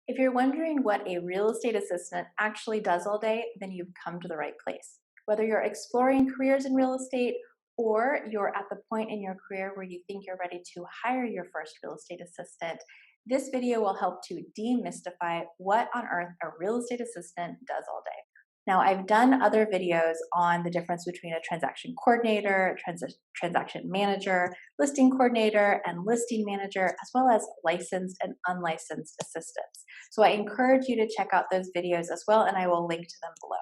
If you're wondering what a real estate assistant actually does all day, then you've come to the right place. Whether you're exploring careers in real estate or you're at the point in your career where you think you're ready to hire your first real estate assistant, this video will help to demystify what on earth a real estate assistant does all day. Now, I've done other videos on the difference between a transaction coordinator, transaction manager, listing coordinator, and listing manager, as well as licensed and unlicensed assistants. So I encourage you to check out those videos as well, and I will link to them below.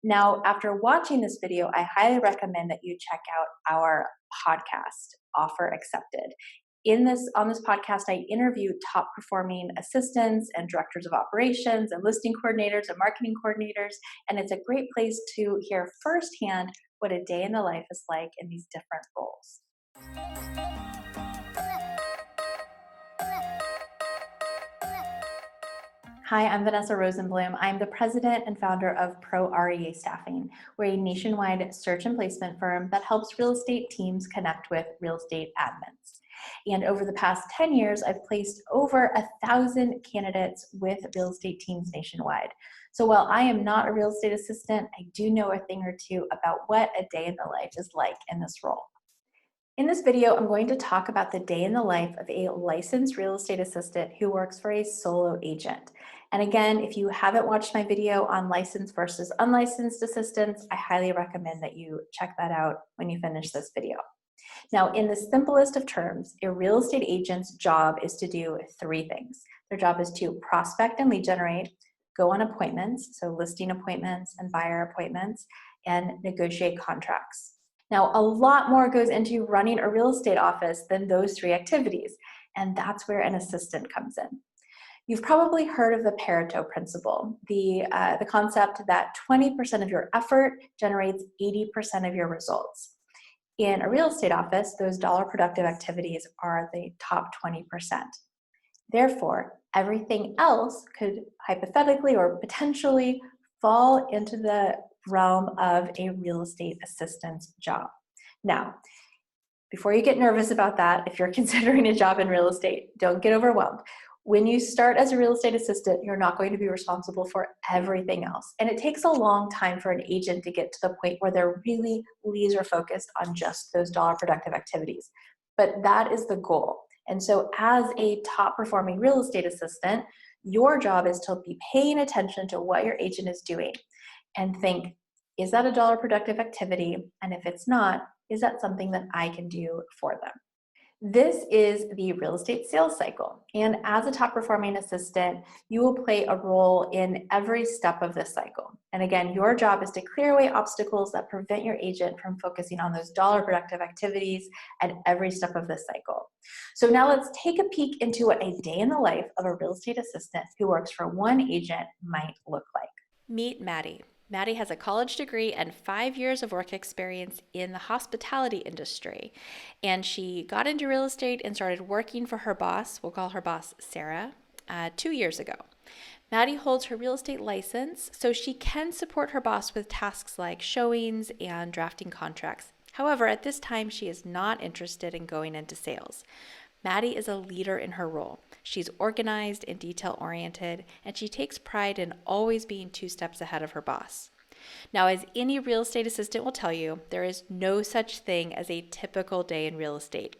Now, after watching this video, I highly recommend that you check out our podcast, Offer Accepted. On this podcast, I interview top performing assistants and directors of operations and listing coordinators and marketing coordinators, and it's a great place to hear firsthand what a day in the life is like in these different roles. Hi, I'm Vanessa Rosenblum. I'm the president and founder of Pro REA Staffing. We're a nationwide search and placement firm that helps real estate teams connect with real estate admins. And over the past 10 years, I've placed over 1,000 candidates with real estate teams nationwide. So while I am not a real estate assistant, I do know a thing or two about what a day in the life is like in this role. In this video, I'm going to talk about the day in the life of a licensed real estate assistant who works for a solo agent. And again, if you haven't watched my video on licensed versus unlicensed assistants, I highly recommend that you check that out when you finish this video. Now, in the simplest of terms, a real estate agent's job is to do three things. Their job is to prospect and lead generate, go on appointments, so listing appointments and buyer appointments, and negotiate contracts. Now, a lot more goes into running a real estate office than those three activities, and that's where an assistant comes in. You've probably heard of the Pareto principle, the concept that 20% of your effort generates 80% of your results. In a real estate office, those dollar productive activities are the top 20%. Therefore, everything else could hypothetically or potentially fall into the realm of a real estate assistant's job. Now, before you get nervous about that, if you're considering a job in real estate, don't get overwhelmed. When you start as a real estate assistant, you're not going to be responsible for everything else. And it takes a long time for an agent to get to the point where they're really laser focused on just those dollar productive activities. But that is the goal. And so as a top performing real estate assistant, your job is to be paying attention to what your agent is doing and think, is that a dollar productive activity? And if it's not, is that something that I can do for them? This is the real estate sales cycle. And as a top performing assistant, you will play a role in every step of this cycle. And again, your job is to clear away obstacles that prevent your agent from focusing on those dollar productive activities at every step of this cycle. So now let's take a peek into what a day in the life of a real estate assistant who works for one agent might look like. Meet Maddie. Maddie has a college degree and 5 years of work experience in the hospitality industry. And she got into real estate and started working for her boss, we'll call her boss Sarah, 2 years ago. Maddie holds her real estate license, so she can support her boss with tasks like showings and drafting contracts. However, at this time, she is not interested in going into sales. Maddie is a leader in her role. She's organized and detail-oriented, and she takes pride in always being 2 steps ahead of her boss. Now, as any real estate assistant will tell you, there is no such thing as a typical day in real estate.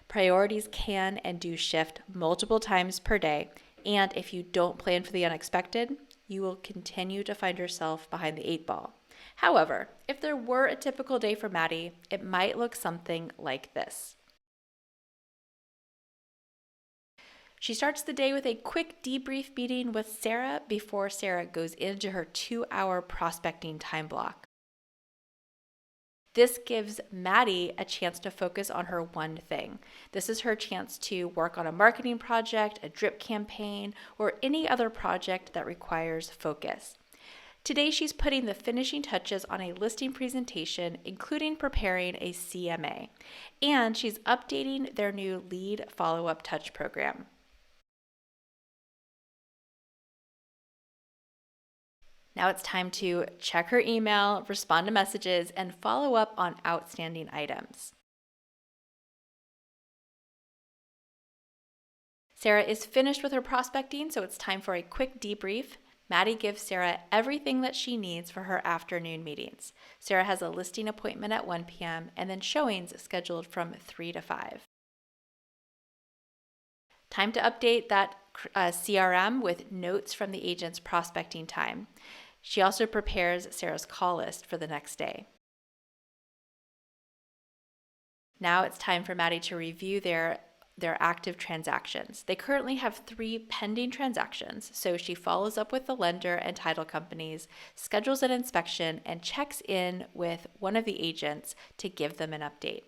Priorities can and do shift multiple times per day, and if you don't plan for the unexpected, you will continue to find yourself behind the 8 ball. However, if there were a typical day for Maddie, it might look something like this. She starts the day with a quick debrief meeting with Sarah before Sarah goes into her 2-hour prospecting time block. This gives Maddie a chance to focus on her one thing. This is her chance to work on a marketing project, a drip campaign, or any other project that requires focus. Today, she's putting the finishing touches on a listing presentation, including preparing a CMA, and she's updating their new lead follow-up touch program. Now it's time to check her email, respond to messages, and follow up on outstanding items. Sarah is finished with her prospecting, so it's time for a quick debrief. Maddie gives Sarah everything that she needs for her afternoon meetings. Sarah has a listing appointment at 1 p.m. and then showings scheduled from 3 to 5. Time to update that CRM with notes from the agent's prospecting time. She also prepares Sarah's call list for the next day. Now it's time for Maddie to review their active transactions. They currently have 3 pending transactions, so she follows up with the lender and title companies, schedules an inspection, and checks in with one of the agents to give them an update.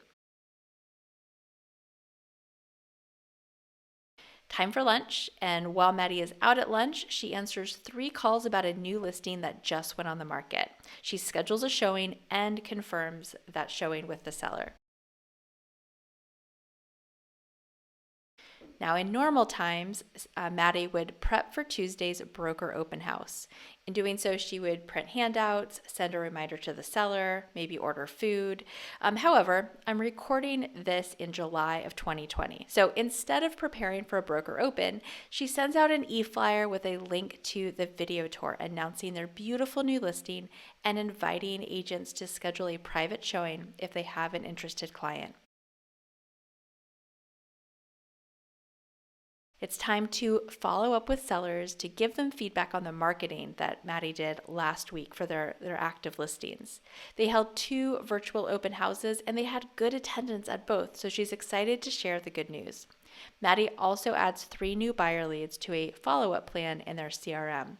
Time for lunch, and while Maddie is out at lunch, she answers 3 calls about a new listing that just went on the market. She schedules a showing and confirms that showing with the seller. Now, in normal times, Maddie would prep for Tuesday's broker open house. In doing so, she would print handouts, send a reminder to the seller, maybe order food. However, I'm recording this in July of 2020. So instead of preparing for a broker open, she sends out an e-flyer with a link to the video tour announcing their beautiful new listing and inviting agents to schedule a private showing if they have an interested client. It's time to follow up with sellers to give them feedback on the marketing that Maddie did last week for their active listings. They held 2 virtual open houses and they had good attendance at both, so she's excited to share the good news. Maddie also adds 3 new buyer leads to a follow-up plan in their CRM.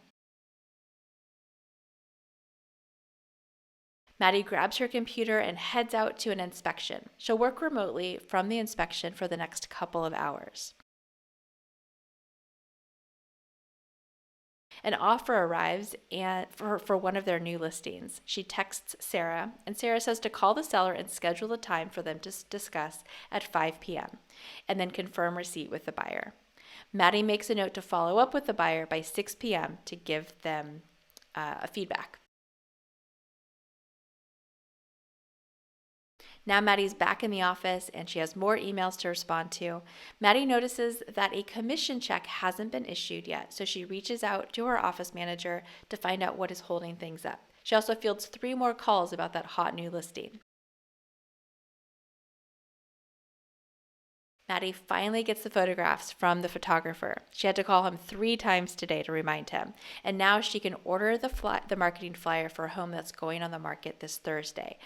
Maddie grabs her computer and heads out to an inspection. She'll work remotely from the inspection for the next couple of hours. An offer arrives for one of their new listings. She texts Sarah, and Sarah says to call the seller and schedule a time for them to discuss at 5 p.m. and then confirm receipt with the buyer. Maddie makes a note to follow up with the buyer by 6 p.m. to give them feedback. Now Maddie's back in the office and she has more emails to respond to. Maddie notices that a commission check hasn't been issued yet, so she reaches out to her office manager to find out what is holding things up. She also fields 3 more calls about that hot new listing. Maddie finally gets the photographs from the photographer. She had to call him 3 times today to remind him. And now she can order the marketing flyer for a home that's going on the market this Thursday.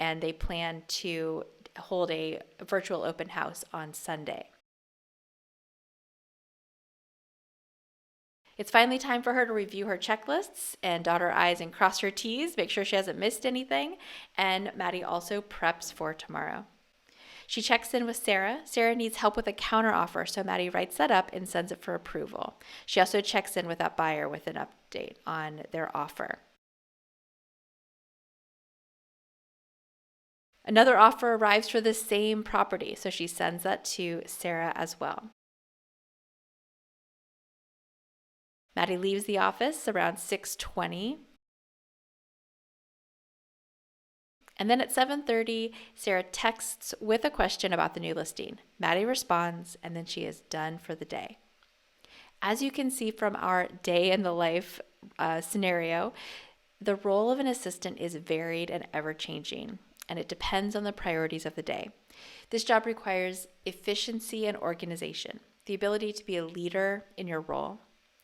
And they plan to hold a virtual open house on Sunday. It's finally time for her to review her checklists and dot her I's and cross her T's, make sure she hasn't missed anything. And Maddie also preps for tomorrow. She checks in with Sarah. Sarah needs help with a counteroffer, so Maddie writes that up and sends it for approval. She also checks in with that buyer with an update on their offer. Another offer arrives for the same property, so she sends that to Sarah as well. Maddie leaves the office around 6:20. And then at 7:30, Sarah texts with a question about the new listing. Maddie responds, and then she is done for the day. As you can see from our day in the life scenario, the role of an assistant is varied and ever-changing, and it depends on the priorities of the day. This job requires efficiency and organization, the ability to be a leader in your role,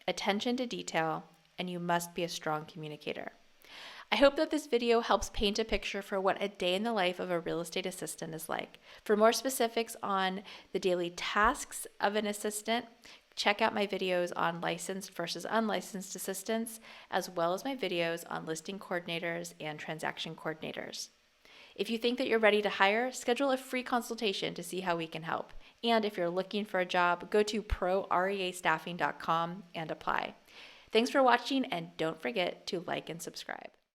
attention to detail, and you must be a strong communicator. I hope that this video helps paint a picture for what a day in the life of a real estate assistant is like. For more specifics on the daily tasks of an assistant, check out my videos on licensed versus unlicensed assistants, as well as my videos on listing coordinators and transaction coordinators. If you think that you're ready to hire, schedule a free consultation to see how we can help. And if you're looking for a job, go to proreastaffing.com and apply. Thanks for watching, and don't forget to like and subscribe.